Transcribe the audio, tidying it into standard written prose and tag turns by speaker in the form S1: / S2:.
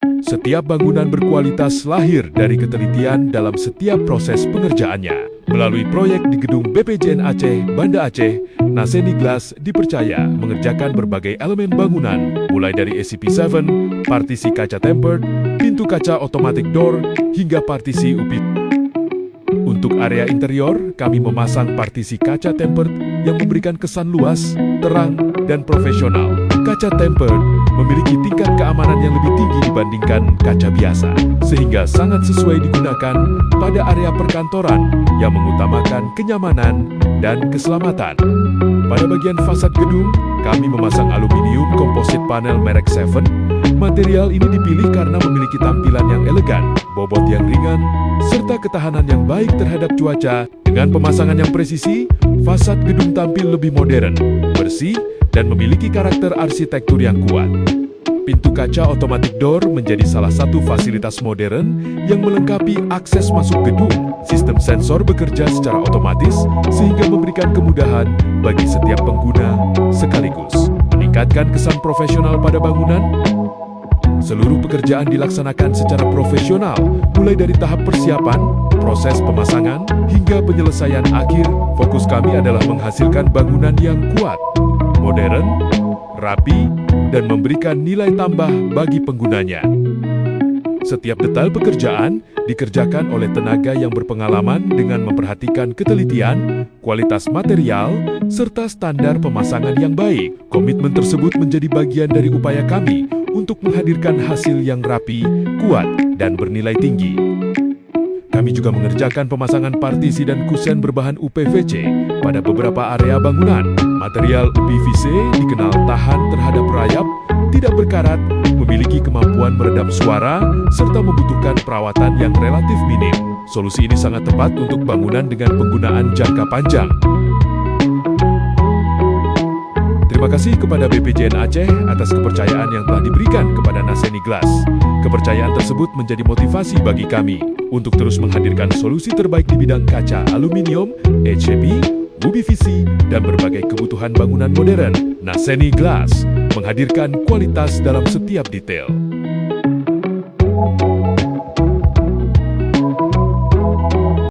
S1: Setiap bangunan berkualitas lahir dari ketelitian dalam setiap proses pengerjaannya. Melalui proyek di gedung BPJN Aceh, Banda Aceh, Naseni Glass dipercaya mengerjakan berbagai elemen bangunan, mulai dari SCP-7, partisi kaca tempered, pintu kaca automatic door, hingga partisi UPI. Untuk area interior, kami memasang partisi kaca tempered yang memberikan kesan luas, terang, dan profesional. Kaca tempered memiliki tingkat keamanan yang lebih tinggi dibandingkan kaca biasa, sehingga sangat sesuai digunakan pada area perkantoran yang mengutamakan kenyamanan dan keselamatan. Pada bagian fasad gedung, kami memasang aluminium komposit panel merek 7. Material ini dipilih karena memiliki tampilan yang elegan, bobot yang ringan, serta ketahanan yang baik terhadap cuaca. Dengan pemasangan yang presisi, fasad gedung tampil lebih modern, bersih, dan memiliki karakter arsitektur yang kuat. Pintu kaca automatic door menjadi salah satu fasilitas modern yang melengkapi akses masuk gedung. Sistem sensor bekerja secara otomatis sehingga memberikan kemudahan bagi setiap pengguna sekaligus meningkatkan kesan profesional pada bangunan. Seluruh pekerjaan dilaksanakan secara profesional, mulai dari tahap persiapan, proses pemasangan, hingga penyelesaian akhir. Fokus kami adalah menghasilkan bangunan yang kuat, modern, rapi, dan memberikan nilai tambah bagi penggunanya. Setiap detail pekerjaan dikerjakan oleh tenaga yang berpengalaman dengan memperhatikan ketelitian, kualitas material, serta standar pemasangan yang baik. Komitmen tersebut menjadi bagian dari upaya kami untuk menghadirkan hasil yang rapi, kuat, dan bernilai tinggi. Kami juga mengerjakan pemasangan partisi dan kusen berbahan UPVC pada beberapa area bangunan. Material UPVC dikenal tahan terhadap rayap, tidak berkarat, memiliki kemampuan meredam suara, serta membutuhkan perawatan yang relatif minim. Solusi ini sangat tepat untuk bangunan dengan penggunaan jangka panjang. Terima kasih kepada BPJN Aceh atas kepercayaan yang telah diberikan kepada Naseni Glass. Kepercayaan tersebut menjadi motivasi bagi kami untuk terus menghadirkan solusi terbaik di bidang kaca aluminium, HDPE, UPVC, dan berbagai kebutuhan bangunan modern. Naseni Glass menghadirkan kualitas dalam setiap detail.